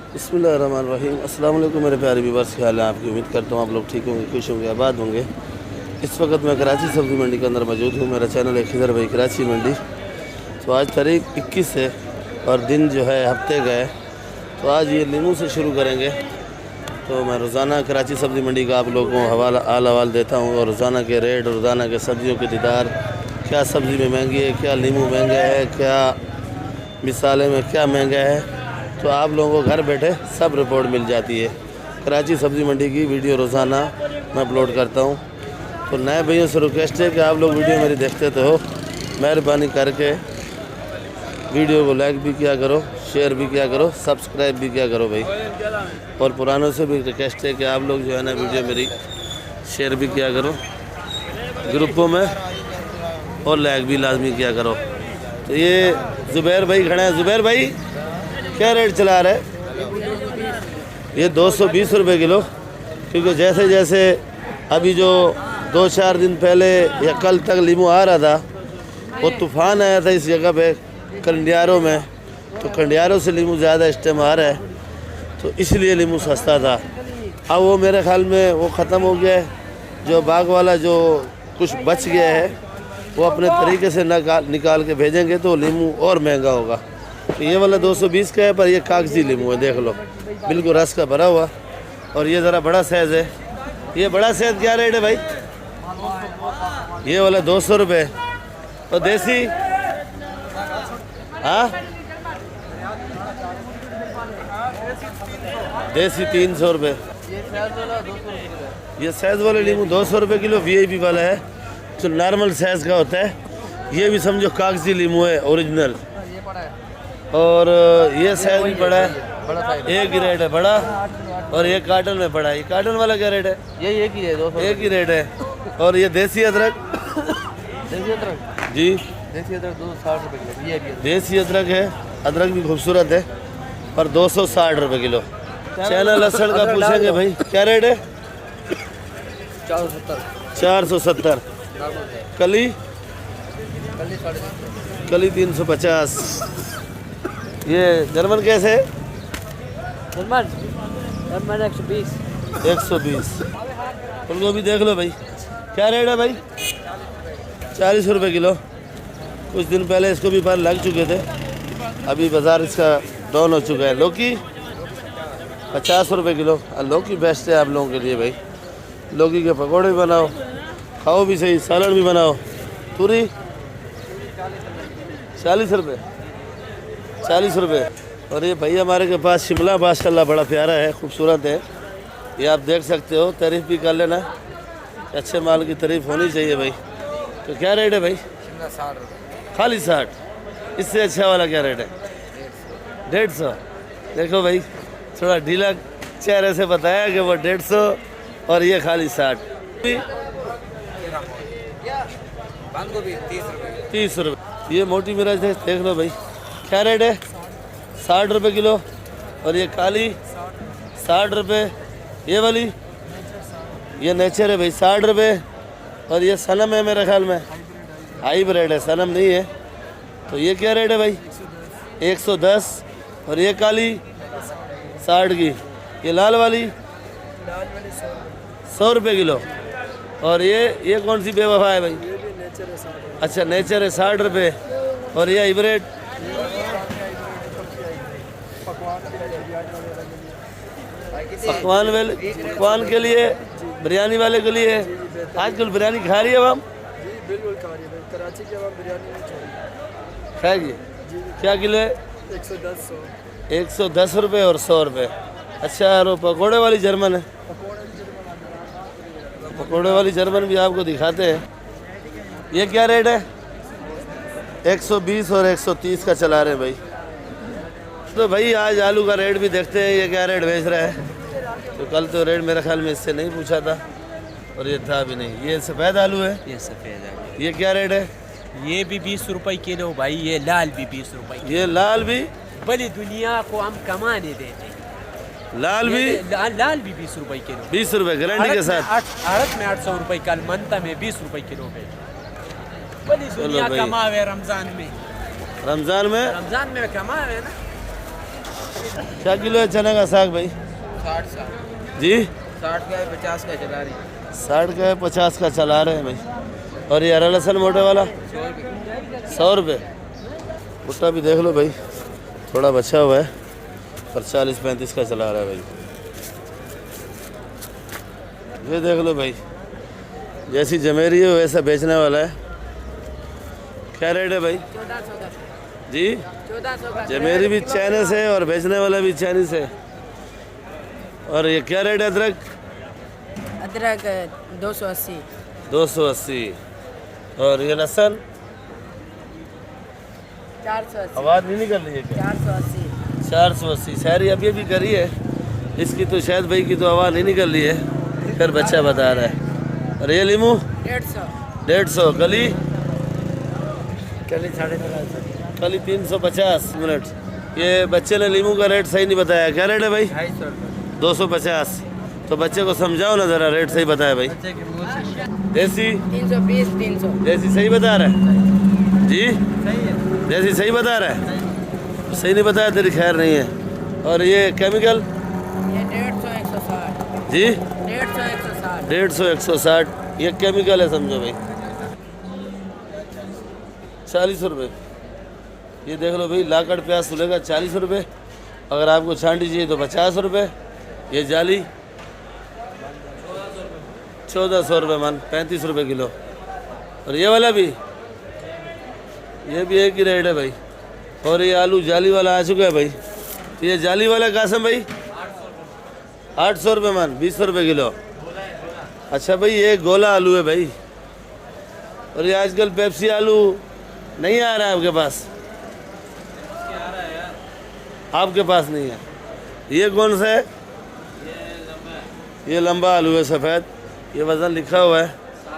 बिस्मिल्लाहिर्रहमानिर्रहीम। अस्सलाम वालेकुम मेरे प्यारे व्यूअर्स, क्या हाल है आपकी। उम्मीद करता हूँ आप लोग ठीक होंगे, खुश होंगे, आबाद होंगे। इस वक्त मैं कराची सब्ज़ी मंडी के अंदर मौजूद हूँ। मेरा चैनल है खिदर भाई कराची मंडी। तो आज तारीख 21 है और दिन जो है हफ्ते का है। तो आज ये लीमू से शुरू करेंगे। तो मैं रोज़ाना कराची सब्ज़ी मंडी का आप लोगों को हवाल देता हूँ और रोज़ाना के रेट, रोज़ाना के सब्ज़ियों के दीदार, क्या सब्ज़ी में महंगी है, क्या लीमू महंगा है, क्या मिसाले में क्या महंगा है। तो आप लोगों को घर बैठे सब रिपोर्ट मिल जाती है। कराची सब्ज़ी मंडी की वीडियो रोज़ाना मैं अपलोड करता हूँ। तो नए भैया से रिक्वेस्ट है कि आप लोग वीडियो मेरी देखते तो हो, मेहरबानी करके वीडियो को लाइक भी किया करो, शेयर भी किया करो, सब्सक्राइब भी किया करो भाई। और पुरानों से भी रिक्वेस्ट है कि आप लोग जो है ना वीडियो मेरी शेयर भी किया करो ग्रुपों में और लाइक भी लाजमी किया करो। तो ये ज़ुबैर भाई खड़े हैं। ज़ुबैर भाई क्या रेट चला रहा है? ये 220 रुपये किलो। क्योंकि जैसे जैसे अभी जो 2-4 दिन पहले या कल तक लीमू आ रहा था, वो तूफ़ान आया था इस जगह पे कंडियारों में। तो कंडियारों से लीमू ज़्यादा इस टाइम आ रहा है, तो इसलिए लीमू सस्ता था। अब वो मेरे ख़्याल में वो ख़त्म हो गया है। जो बाग वाला जो कुछ बच गया है वो अपने तरीके से निकाल के भेजेंगे तो लीमू और महंगा होगा। तो ये वाला 220 का है, पर ये कागजी लीमू है, देख लो, बिल्कुल रस का भरा हुआ। और ये ज़रा बड़ा साइज़ है। ये बड़ा साइज़ क्या रेट है भाई? ये वाला 200 रुपये। और देसी? हाँ, देसी 300 रुपये। ये साइज़ वाला लीमू 200 रुपये किलो। VIP वाला है जो नॉर्मल साइज़ का होता है। ये भी समझो कागजी लीमू है, ओरिजिनल। और ये साइज़ भी बड़ा है, एक ही रेट है बड़ा। और ये कार्टन में पड़ा है। ये कार्टन वाला क्या रेट है? ये एक ही है, 200 एक ही रेट है। और ये देसी अदरक? देसी अदरक जी, देसी अदरक 260 रुपये किलो। ये देसी अदरक है, अदरक भी खूबसूरत है, और 260 रुपये किलो। चैनल लहसुन का पूछेंगे भाई क्या रेट है? 470। कली? कली 350। ये जर्मन कैसे है? जर्मन 120। 120। उनको भी देख लो भाई, क्या रेट है भाई? 40 रुपये किलो। कुछ दिन पहले इसको भी पर लग चुके थे, अभी बाज़ार इसका डाउन हो चुका है। लौकी 50 रुपये किलो। लौकी बेस्ट है आप लोगों के लिए भाई। लौकी के पकौड़े भी बनाओ, खाओ भी सही, सालन भी बनाओ। पूरी 40 रुपये। 40 रुपये। और ये भाई हमारे के पास शिमला माशाल्लाह बड़ा प्यारा है, खूबसूरत है। ये आप देख सकते हो, तारीफ़ भी कर लेना। अच्छे माल की तारीफ़ होनी चाहिए भाई। तो क्या रेट है भाई? शिमला 60 रुपये। खाली 60? इससे अच्छा वाला क्या रेट है? 150। देखो भाई, थोड़ा ढीला चेहरे से बताया कि वो 150 और ये खाली 60। 30 रुपये। ये मोटी मिर्च है, देख लो भाई, क्या रेट है? 60 रुपये किलो। और ये काली 60 रुपये। ये वाली ये नेचर है भाई, 60 रुपये। और ये सनम है मेरे ख्याल में, हाइब्रिड है, सनम नहीं है। तो ये क्या रेट है भाई? 110। और ये काली 60 की। ये लाल वाली 100 रुपये किलो। और ये कौन सी बेवफा है भाई? अच्छा, नेचर है 60 रुपये। और ये हाइब्रिड पकवान के लिए, बिरयानी वाले के लिए। आजकल बिरयानी खा रही है हम? बिल्कुल खा रही है भाई। कराची की आवाम बिरयानी नहीं छोड़ी। खाएगी? क्या किलो है? 110 रुपये और 100 रुपये। अच्छा, और पकौड़े वाली जर्मन है? पकौड़े वाली जर्मन भी आपको दिखाते हैं। ये क्या रेट है? 120 और 130 का चला रहे हैं भाई। तो भाई आज आलू का रेट भी देखते हैं, ये क्या रेट बेच रहा है। तो कल तो रेट मेरे ख्याल में इससे नहीं पूछा था, और ये था भी नहीं। ये सफ़ेद आलू है? ये सफ़ेद है। ये क्या रेट है? ये भी 20 रुपए किलो भाई। ये लाल भी 20 रुपए। ये लाल भी? बड़ी दुनिया को हम कमाने देते। लाल भी? लाल भी 20 रुपए किलो। 20 रुपये गारंटी के साथ। अड़त में 800 रुपए, कल मनता में 20 रुपए किलो पे। बड़ी दुनिया कमावे रमजान में। रमज़ान में कमावे ना। क्या किलो है चना का साग भाई? 60 साल जी 60 का है 50 का चला रही 60 का है 50 का चला रहे हैं भाई। और ये हरा लहसुन मोटे वाला 100 रुपये। भुट्टा भी देख लो भाई, थोड़ा बचा हुआ है और 40-35 का चला रहा है भाई। ये देख लो भाई, जैसी जमेरी है वैसा बेचने वाला है। क्या रेट है भाई? 1400 का जी 1400 का जमेरी भी चाइनीस है और बेचने वाला भी चाइनीस है। और ये क्या रेट है अदरक? अदरक 280 280। और ये लहसुन 480 आवाज़ नहीं निकल रही है क्या? 480 480। शायरी अभी अभी करी है इसकी, तो शायद भाई की तो आवाज़ नहीं निकल रही है, फिर बच्चा बता रहा है। और ये लीमू 150। कली 350 कली 350 मिनट। ये बच्चे ने लीमू का रेट सही नहीं बताया, क्या रेट है भाई? 250। तो बच्चे को समझाओ ना ज़रा, रेट सही बताया भाई। देसी 320 300 देसी सही बता रहा है जी? सही है देसी सही बता रहा है? सही नहीं बताया तेरी खैर नहीं है। और ये केमिकल ये 150 160 जी 150 160 150 160 ये केमिकल है समझो भाई। 40 रुपये। ये देख लो भाई, लाकड़ प्याज सुलेगा 40 रुपये। अगर आपको छांटी चाहिए तो 50 रुपये। ये जाली 1400 रुपये मन, 35 रुपये किलो। और ये वाला भी, ये भी एक ही रेट है भाई। और ये आलू जाली वाला आ चुका है भाई। तो ये जाली वाला कासम भाई 800 रुपये मन, 20 रुपये किलो। अच्छा भाई ये गोला आलू है भाई। और ये आजकल पेप्सी आलू नहीं आ रहा है आपके पास? आपके पास नहीं है। ये कौन सा है? ये लंबा आलू है सफ़ेद। ये वज़न लिखा हुआ है,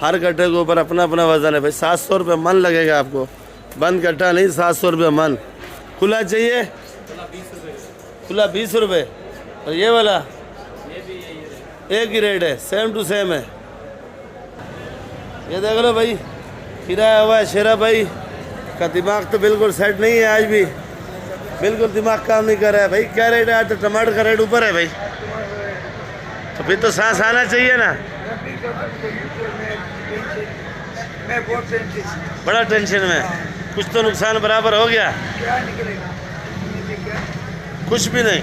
हर कट्टे के ऊपर अपना अपना वज़न है भाई। 700 रुपये मन लगेगा आपको, बंद कट्टा नहीं, 700 रुपये मन। खुला चाहिए? खुला 20 रुपये। और ये वाला एक ही रेट है, सेम टू सेम है। ये देख लो भाई, किराया हुआ है। शेरा भाई का दिमाग तो बिल्कुल सेट नहीं है आज भी, बिल्कुल दिमाग काम नहीं कर रहा है भाई। क्या रेट है आज? तो टमाटर का रेट ऊपर है भाई, तो फिर तो सांस आना चाहिए ना। बड़ा टेंशन में, कुछ तो नुकसान बराबर हो गया? कुछ भी नहीं।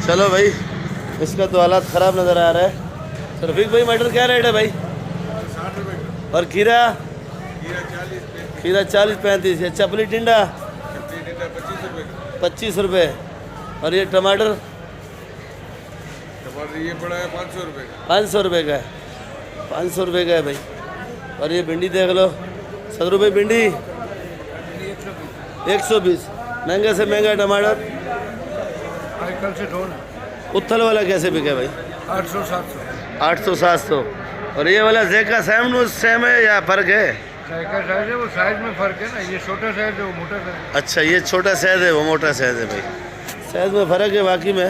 चलो भाई, इसका तो हालात ख़राब नज़र आ रहा है। तो रफीक भाई मटर क्या रेट है भाई? 60 रुपये। और खीरा? खीरा 40-35। ये चपली टिंडा 25 रुपये। और ये टमाटर? टमाटर ये पड़ा है 500 रुपये का। 500 रुपये का है, 500 रुपये का है भाई। और ये भिंडी देख लो, 70 रुपये भिंडी, 120। महंगे से महंगा टमाटर। कल से ढोल उथल वाला कैसे बिका भाई? 800 700। 800-700। और ये वाला जेका सेम है या फ़र्क है? का साइज है, वो साइज में फ़र्क है ना। ये छोटा साइज है, वो मोटा साइज है। अच्छा ये छोटा साइज है, वो मोटा साइज है भाई। साइज में फ़र्क है बाकी में।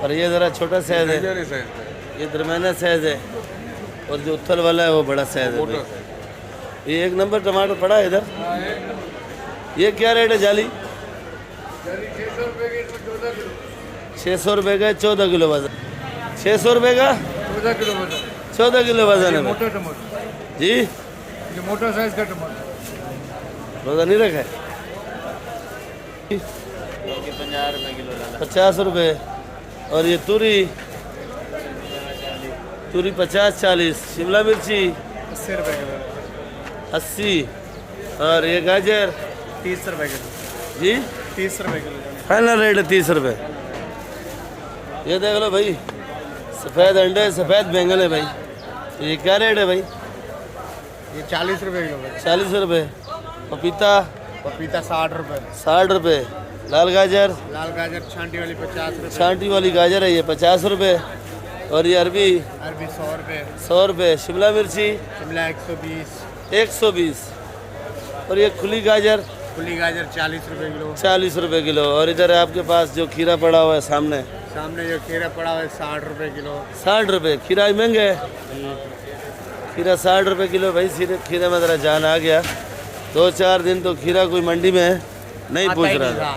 और ये ज़रा छोटा साइज है, साइज है। ये दरमियाना साइज है। और जो उथल वाला है वो बड़ा साइज है भाई। ये 1 नंबर टमाटर पड़ा है इधर। ये क्या रेट है जाली? 600 रुपये की, इसमें 14 किलो। 600 रुपये का 14 किलो वजन। 600 रुपये का 14 किलो वजन। 14 किलो वजन है भाई। मोटा टमाटर, जी ये मोटा साइज का टमाटर। वजन नहीं रखा है। 50 रुपये। और ये तूरी 50-40। शिमला मिर्ची 80 रुपये किलो 80। और ये गाजर 30 रुपये किलो जी 30 रुपये किलो फाइनल रेट है 30 रुपये। ये देख लो भाई, सफ़ेद अंडे, सफ़ेद बैंगन है भाई। ये क्या रेट है भाई? ये 40 रुपये किलो 40 रुपये। पपीता पपीता 60 रुपये 60 रुपये। लाल गाजर लाल गाजर छांटी वाली 50 रुपये छांटी वाली गाजर है, ये 50 रुपये। और ये अरबी अरबी 100 रुपये 100 रुपये। शिमला मिर्ची शिमला 120 120। और ये खुली गाजर खुली गाजर 40 रुपये किलो 40 रुपये किलो। और इधर आपके पास जो खीरा पड़ा हुआ है सामने, सामने जो खीरा पड़ा हुआ है 60 रुपये किलो 60 रुपये। खीरा ही महंगा है, खीरा 60 रुपये किलो भाई। खीरे में ज़रा जान आ गया। 2-4 दिन तो खीरा कोई मंडी में नहीं पूछ रहा था।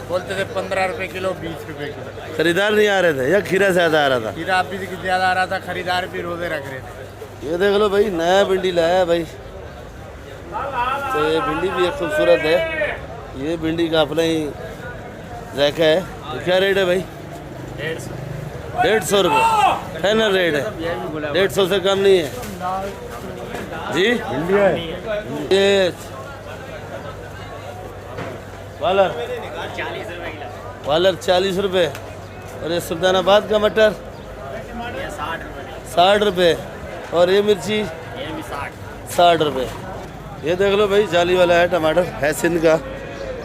बोलते थे 15 रुपए किलो, 20 रुपए किलो। खरीदार नहीं आ रहे थे या खीरा ज़्यादा आ रहा था? खीरा भी ज़्यादा आ रहा था, खरीदार भी रोजे रख रहे थे। ये देख लो भाई, नया भिंडी लाया है भाई। तो ये भिंडी भी एक खूबसूरत है। ये भिंडी का अपना ही जायका है। तो क्या रेट है भाई? 150 रुपये फाइनल रेट है। 150 से कम नहीं है जी। ये वालर 40 रुपये। और ये सुल्तानाबाद का मटर 60 रुपये। और ये मिर्ची 60 रुपये। ये देख लो भाई, जाली वाला है टमाटर, है सिंध का।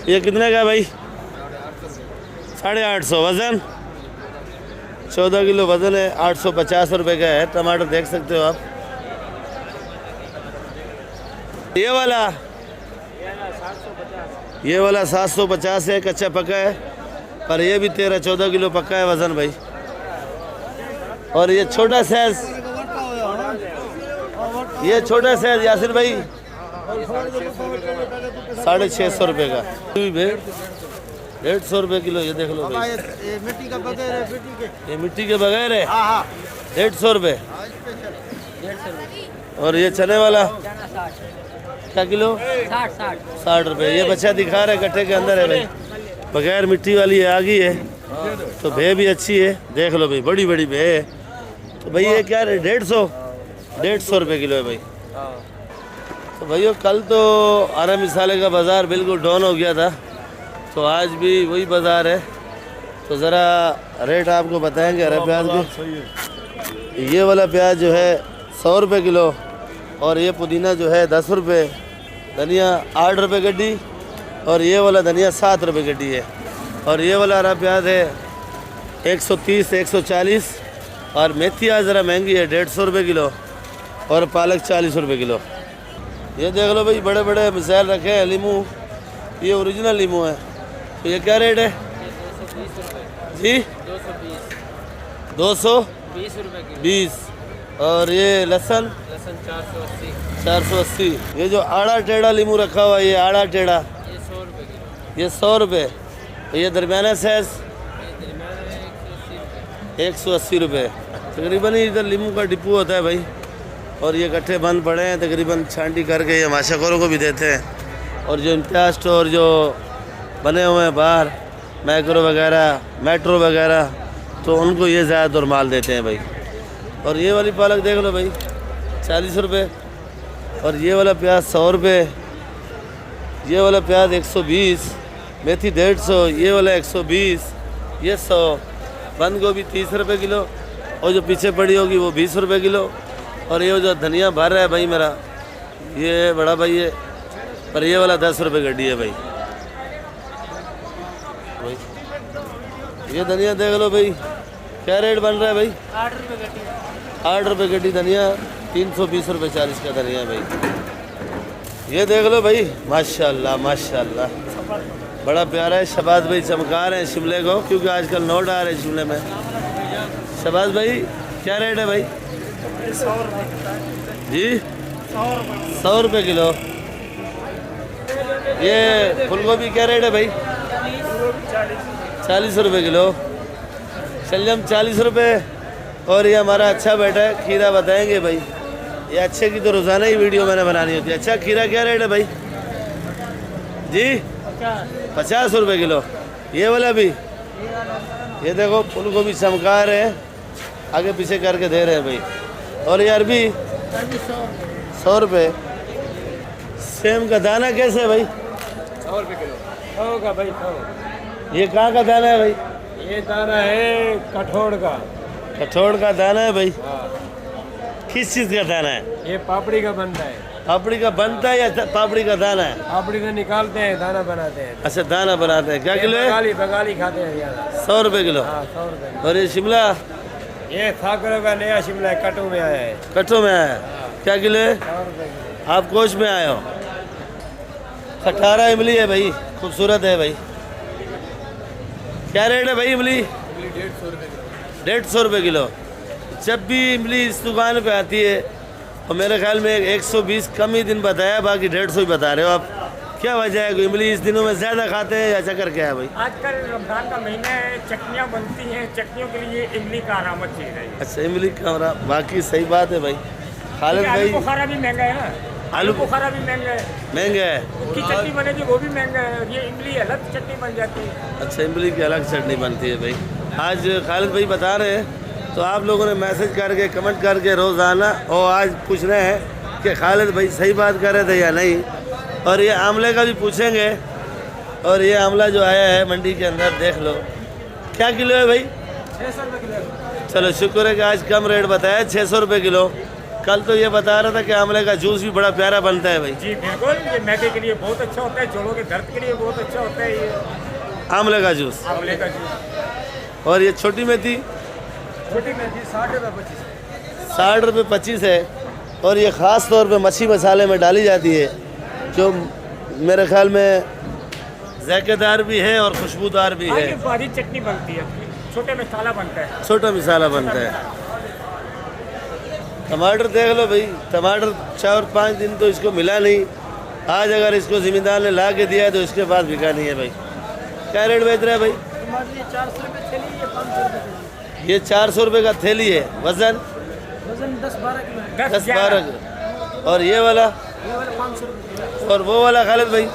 ये कितने का है भाई? 850। वज़न 14 किलो वज़न है। 850 रुपये का है टमाटर, देख सकते हो आप। ये वाला 750 है, कच्चा पक्का है। पर ये भी 13-14 किलो पक्का है वज़न भाई। और ये छोटा साइज, यासिर भाई 650 रुपये का। 150 रुपये किलो। ये देख लो भाई, मिट्टी का बगैर है, ये मिट्टी के बगैर है। 150 रुपये। और ये चने वाला क्या किलो? 60 रुपये। ये बच्चा दिखा रहा है, गट्ठे के अंदर है भाई, बगैर मिट्टी वाली है, आ गई है। तो भे भी अच्छी है, देख लो भाई, बड़ी बड़ी भे है। तो भाई ये क्या है? 150 रुपये किलो है भाई। तो भैया कल तो आरा मिसाले का बाज़ार बिल्कुल डाउन हो गया था, तो आज भी वही बाज़ार है। तो ज़रा रेट आपको बताएंगे हरा प्याज के। ये वाला प्याज जो है 100 रुपये किलो। और ये पुदीना जो है 10 रुपये। धनिया 8 रुपये गड्डी। और ये वाला धनिया 7 रुपये गड्डी है। और ये वाला हरा प्याज है 130-140। और मेथी आज ज़रा महंगी है, 150 रुपये किलो। और पालक 40 रुपये किलो। ये देख लो भाई, बड़े बड़े मिसाइल रखे हैं लीमू। ये ओरिजिनल लीमू है। तो ये क्या रेट है जी? 220। और ये लहसुन 480। ये जो आड़ा टेढ़ा लीमू रखा हुआ है, ये आड़ा टेढ़ा, ये 100 रुपये। ये दरमियाना साइज 180 रुपये। तकरीबन इधर लीमू का डिपो होता है भाई। और ये गट्ठे बंद पड़े हैं, तकरीबन छांटी करके ये माशाकोरों को भी देते हैं। और जो इम्तियाज स्टोर जो बने हुए हैं बाहर, मैक्रो वगैरह, मेट्रो वगैरह, तो उनको ये ज़्यादा और माल देते हैं भाई। और ये वाली पालक देख लो भाई, 40 रुपये। और ये वाला प्याज 100 रुपये। ये वाला प्याज 120। मेथी 150। ये वाला 120। ये 100। बंद गोभी 30 रुपये किलो। और जो पीछे पड़ी होगी वो 20 रुपये किलो। और ये जो धनिया भर रहा है भाई मेरा, ये बड़ा भाई है, पर ये वाला 10 रुपये गड्डी है भाई। ये धनिया देख लो भाई, क्या रेट बन रहा है भाई? 8 रुपये गड्डी धनिया। 320 रुपये 40 का धनिया भाई। ये देख लो भाई, माशाल्लाह माशाल्लाह, बड़ा प्यारा है। शबाज भाई चमका रहे हैं शिमले को, क्योंकि आजकल नोट आ रहे हैं शिमले में। शबाज भाई क्या रेट है भाई? 100 रुपये जी 100 रुपये किलो। ये फूलगोभी क्या रेट है भाई? 40 रुपये किलो। शलजम 40 रुपये। और ये हमारा अच्छा बेटा है, खीरा बताएंगे भाई। ये अच्छे की तो रोज़ाना ही वीडियो मैंने बनानी होती है। अच्छा खीरा क्या रेट है भाई जी? 50 रुपये किलो। ये वाला भी, ये देखो फूलगोभी चमका रहे हैं, आगे पीछे करके दे रहे हैं भाई। और ये अरबी 100 रुपये। सेम का दाना कैसे है भाई? 100 रुपये किलो होगा भाई। 100। ये कहाँ का दाना है भाई? ये दाना है कठोर का। कठोर का दाना है भाई। किस चीज़ का दाना है? ये पापड़ी का बनता है। पापड़ी का बनता है या पापड़ी का दाना है? पापड़ी से निकालते हैं, दाना बनाते हैं। अच्छा दाना बनाते हैं। क्या किलो है? बंगाली खाते हैं ज़्यादा। 100 रुपये किलो। 100 रुपये। और ये शिमला? ये 100 का नया शिमला है, कटो में आया है। कट्टों में आया है। क्या किलो है? 100 रुपये किलो। आप कोच में आए हो। खटारा इमली है भाई, खूबसूरत है भाई। क्या रेट है भाई इमली? 150 रुपये किलो। जब भी इमली इस दुकान पे आती है, और मेरे ख्याल में 120 कम ही दिन बताया, बाकी 150 ही बता रहे हो आप। क्या वजह है? इमली इस दिनों में ज़्यादा खाते हैं या चक्कर क्या है भाई? आजकल रमजान का महीना है, चटनियाँ बनती हैं, चटनियों के लिए इमली का अरामत चीज़ है। अच्छा, इमली का हमारा बाकी सही बात है भाई। खालिद आलू भाई, बुखारा भी महंगा है ना, आलू बुखारा भी महंगा है, महंगा है। उसकी चटनी बनेगी वो भी महंगा है, और ये इमली अलग चटनी बन जाती है। अच्छा, इमली की अलग चटनी बनती है भाई। आज खालिद भाई बता रहे हैं, तो आप लोगों ने मैसेज करके कमेंट करके रोज़ाना और आज पूछ रहे हैं कि खालिद भाई सही बात कर रहे थे या नहीं। और ये आमले का भी पूछेंगे। और ये आमला जो आया है मंडी के अंदर, देख लो क्या किलो है भाई? 600 रुपये किलो। चलो शुक्र है कि आज कम रेट बताया, 600 रुपये किलो। कल तो ये बता रहा था कि आमले का जूस भी बड़ा प्यारा बनता है भाई। जी बिल्कुल, ये मैदे के लिए बहुत अच्छा होता है, जोड़ों के दर्द के लिए बहुत अच्छा होता है ये आमले का जूस। आंवले का जूस। और ये छोटी मेथी छोटी मेथी 60 रुपये 25। 60 रुपये 25 है। और ये ख़ास तौर पे मच्छी मसाले में डाली जाती है, जो मेरे ख्याल में ज़ायकेदार भी है और खुशबूदार भी हाँ, है। ये बारीक चटनी बनती है, छोटे मसाला बनता है। छोटा मसाला बनता है। टमाटर देख लो भाई, टमाटर 4-5 दिन तो इसको मिला नहीं। आज अगर इसको ज़िम्मेदार ने ला के दिया है तो इसके बाद बिका नहीं है भाई। क्या रेट बेच रहा है भाई? टमाटर ये 400 रुपये थैली, ये 500 रुपये थैली। ये 400 रुपये का थैली है। वज़न वजन 10-12 किलो है। 10-12। और ये वाला ये वाला 500 रुपये। और वो वाला खालिद भाई,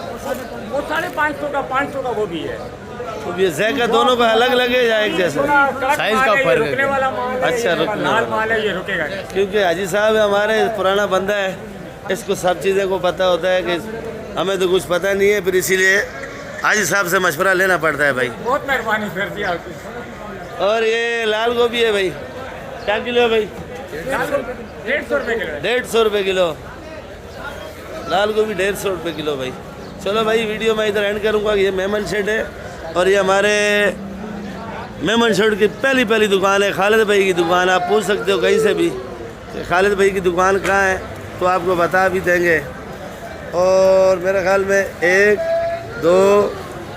वो 550 का, 500 का वो भी है। तो ये ज़ायका दोनों का अलग लगे या एक जैसा? साइज का फर्क है, रुकने वाला माल है, अच्छा, ये रुकने लाल वाला। माल है, ये रुकेगा नहीं। क्योंकि हाजी साहब हमारे पुराना बंदा है, इसको सब चीज़ें को पता होता है कि हमें तो कुछ पता नहीं है, फिर इसीलिए हाजी साहब से मशवरा लेना पड़ता है भाई। बहुत मेहरबानी कर दी आपकी। और ये लाल गोभी है भाई, क्या किलो है भाई? 150 रुपये किलो है। 150 रुपये किलो लाल गोभी, 150 रुपये किलो भाई। चलो भाई, वीडियो मैं इधर एंड करूँगा। ये मेमन शेड है और ये हमारे मेमन शेड की पहली दुकान है, खालिद भाई की दुकान। आप पूछ सकते हो कहीं से भी कि खालिद भाई की दुकान कहाँ है, तो आपको बता भी देंगे। और मेरे ख्याल में 1 2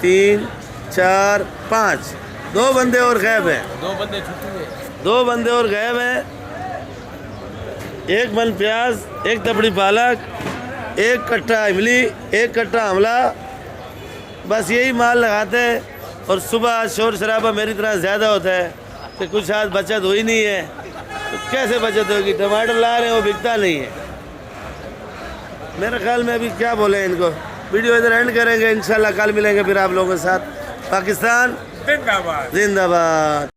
3 4 5 2 बंदे और गायब हैं। 2 बंदे और गायब हैं। 1 मन प्याज, 1 तपड़ी पालक, 1 कट्टा इमली, 1 कट्टा आमला, बस यही माल लगाते हैं। और सुबह शोर शराबा मेरी तरह ज़्यादा होता है कि कुछ आज बचत हुई नहीं है, तो कैसे बचत होगी? टमाटर ला रहे हैं, वो बिकता नहीं है। मेरे ख्याल में अभी क्या बोले इनको। वीडियो इधर एंड करेंगे, इंशाल्लाह कल मिलेंगे फिर आप लोगों के साथ। पाकिस्तान जिंदाबाद। जिंदाबाद।